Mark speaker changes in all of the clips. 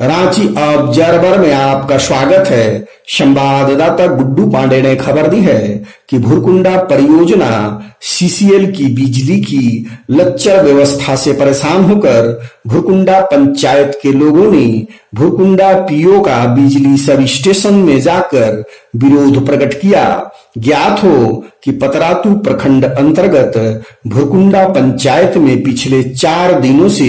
Speaker 1: Ranchi observer में आपका स्वागत है। संवाददाता गुड्डू पांडे ने खबर दी है कि भुरकुंडा परियोजना सीसीएल की बिजली की लच्चर व्यवस्था से परेशान होकर भुरकुंडा पंचायत के लोगों ने भुरकुंडा पीओ का बिजली सब स्टेशन में जाकर विरोध प्रकट किया। ज्ञात हो कि पतरातू प्रखंड अंतर्गत भुरकुंडा पंचायत में पिछले 4 दिनों से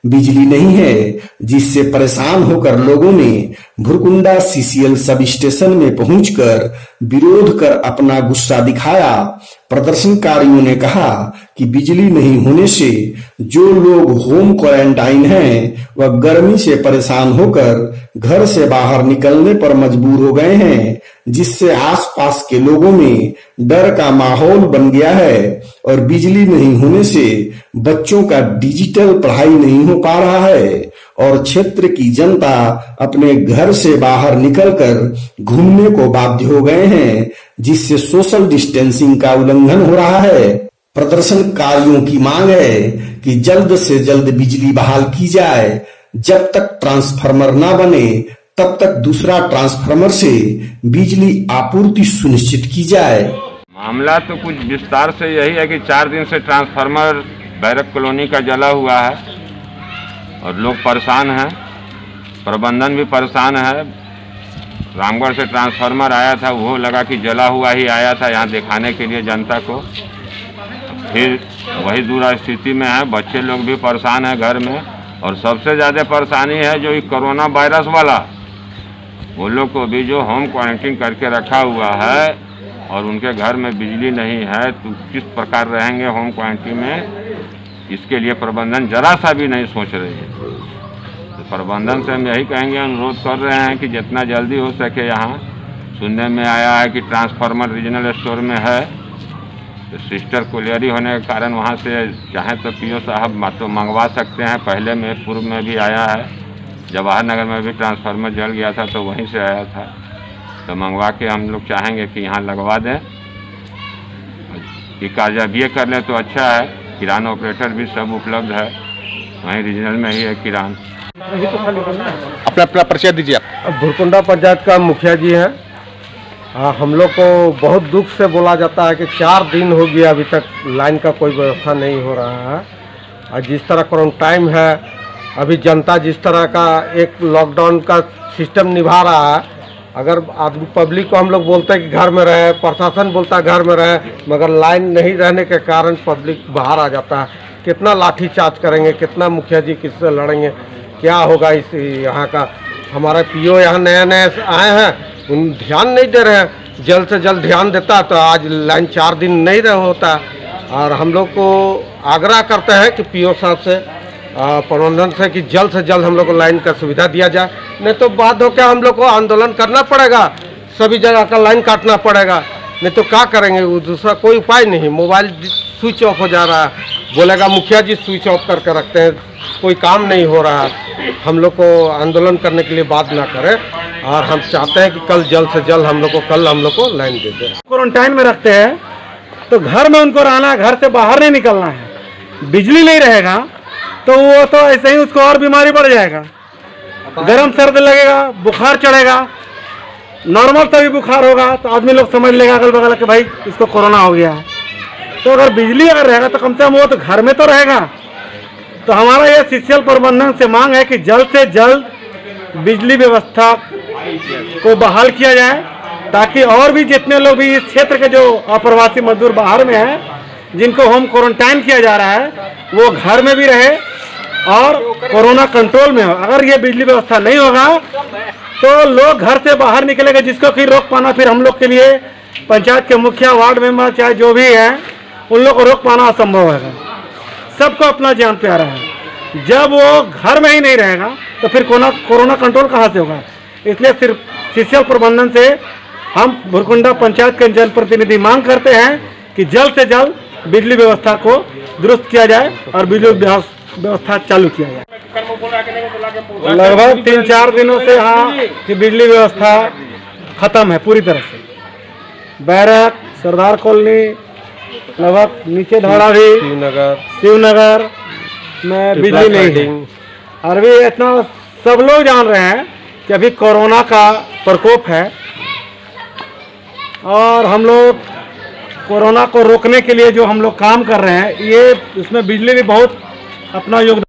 Speaker 1: बिजली नहीं है, जिससे परेशान होकर लोगों ने भुरकुंडा सीसीएल सब स्टेशन में पहुंचकर विरोध कर अपना गुस्सा दिखाया। प्रदर्शनकारियों ने कहा कि बिजली नहीं होने से जो लोग होम क्वारंटाइन हैं वह गर्मी से परेशान होकर घर से बाहर निकलने पर मजबूर हो गए हैं, जिससे आसपास के लोगों में डर का माहौल बन गया है और बिजली नहीं होने से बच्चों का डिजिटल पढ़ाई नहीं हो पा रहा है और क्षेत्र की जनता अपने घर से बाहर निकलकर घूमने को बाध्य हो गए हैं, जिससे सोशल डिस्टेंसिंग का उल्लंघन हो रहा है। प्रदर्शनकारियों की मांग है कि जल्द से जल्द बिजली बहाल की जाए। जब तक ट्रांसफार्मर न बने तब तक दूसरा ट्रांसफार्मर से बिजली आपूर्ति सुनिश्चित की जाए।
Speaker 2: मामला तो कुछ विस्तार से यही है कि 4 दिन से ट्रांसफार्मर बैरक कॉलोनी का जला हुआ है और लोग परेशान हैं, प्रबंधन भी परेशान है। रामगढ़ से ट्रांसफार्मर आया था, वो लगा कि जला हुआ ही आया था यहाँ दिखाने के लिए जनता को। फिर वही दूसरा स्थिति में है, बच्चे लोग भी परेशान हैं घर में और सबसे ज़्यादा परेशानी है जो ये कोरोना वायरस वाला, वो लोग को भी जो होम क्वारंटीन करके रखा हुआ है और उनके घर में बिजली नहीं है तो किस प्रकार रहेंगे होम क्वारंटीन में, इसके लिए प्रबंधन जरा सा भी नहीं सोच रही है। तो प्रबंधन से हम यही कहेंगे, अनुरोध कर रहे हैं कि जितना जल्दी हो सके, यहाँ सुनने में आया है कि ट्रांसफार्मर रीजनल स्टोर में है, तो सिस्टर कोलियरी होने के कारण वहाँ से चाहे तो पीओ साहब तो मंगवा सकते हैं। पहले में पूर्व में भी आया है, जवाहर नगर में भी ट्रांसफार्मर जल गया था तो वहीं से आया था, तो मंगवा के हम लोग चाहेंगे कि यहाँ लगवा दें। कि काज अब ये कर लें तो अच्छा है। किराना ऑपरेटर भी सब उपलब्ध है, वहीं रीजनल में ही है किरान।
Speaker 3: अपना अपना परिचय दीजिए आप।
Speaker 4: भुरकुंडा पंचायत का मुखिया जी हैं। हम लोग को बहुत दुख से बोला जाता है कि 4 दिन हो गया अभी तक लाइन का कोई व्यवस्था नहीं हो रहा है। और जिस तरह क्वारंटाइन है, अभी जनता जिस तरह का एक लॉकडाउन का सिस्टम निभा रहा है, अगर आदमी पब्लिक को हम लोग बोलते हैं कि घर में रहे, प्रशासन बोलता है घर में रहे, मगर लाइन नहीं रहने के कारण पब्लिक बाहर आ जाता है। कितना लाठीचार्ज करेंगे, कितना मुखिया जी किससे लड़ेंगे, क्या होगा इस यहाँ का। हमारे पीओ यहाँ नए नए आए हैं, उन ध्यान नहीं दे रहे हैं। जल्द से जल्द ध्यान देता तो आज लाइन 4 दिन नहीं रह होता। और हम लोग को आग्रह करते हैं कि पीओ साहब से, प्रबंधन से, कि जल्द से जल्द हम लोग को लाइन का सुविधा दिया जाए, नहीं तो बाद हो क्या हम लोग को आंदोलन करना पड़ेगा, सभी जगह का लाइन काटना पड़ेगा। नहीं तो क्या करेंगे, दूसरा कोई उपाय नहीं। मोबाइल स्विच ऑफ हो जा रहा है, बोलेगा मुखिया जी स्विच ऑफ करके रखते हैं, कोई काम नहीं हो रहा। हम लोग को आंदोलन करने के लिए बात ना करें और हम चाहते हैं कि कल जल्द से जल्द हम लोग को लाइन दे दें।
Speaker 5: क्वारंटाइन में रखते हैं तो घर में उनको रहना है, घर से बाहर नहीं निकलना है। बिजली नहीं रहेगा तो वो तो ऐसे ही उसको और बीमारी बढ़ जाएगा, गर्म सर्द लगेगा, बुखार चढ़ेगा। नॉर्मल तभी बुखार होगा तो आदमी लोग समझ लेगा अगल बगल के भाई इसको कोरोना हो गया है। तो अगर बिजली अगर रहेगा तो कम से कम वो तो घर में तो रहेगा। तो हमारा ये सीसीएल प्रबंधन से मांग है कि जल्द से जल्द बिजली व्यवस्था को बहाल किया जाए, ताकि और भी जितने लोग भी इस क्षेत्र के जो अप्रवासी मजदूर बाहर में हैं, जिनको होम क्वारंटाइन किया जा रहा है, वो घर में भी रहे और कोरोना कंट्रोल में हो। अगर ये बिजली व्यवस्था नहीं होगा तो लोग घर से बाहर निकलेंगे, जिसको कि रोक पाना फिर हम लोग के लिए, पंचायत के मुखिया, वार्ड मेंबर, चाहे जो भी है, उन लोग को रोक पाना असंभव है। सबको अपना जान प्यारा है। जब वो घर में ही नहीं रहेगा तो फिर कोरोना कंट्रोल कहाँ से होगा। इसलिए सिर्फ सीसीएल प्रबंधन से हम भुरकुंडा पंचायत के जनप्रतिनिधि मांग करते हैं कि जल्द से जल्द बिजली व्यवस्था को दुरुस्त किया जाए और बिजली व्यवस्था चालू किया जाए। लगभग 3-4 दिनों से यहाँ की बिजली व्यवस्था खत्म है पूरी तरह से। बैरक, सरदार कॉलोनी, लगभग नीचे धड़ा भी, शिवनगर में बिजली नहीं है। और भी इतना सब लोग जान रहे हैं कि अभी कोरोना का प्रकोप है और हम लोग कोरोना को रोकने के लिए जो हम लोग काम कर रहे हैं, ये इसमें बिजली भी बहुत अपना योगदान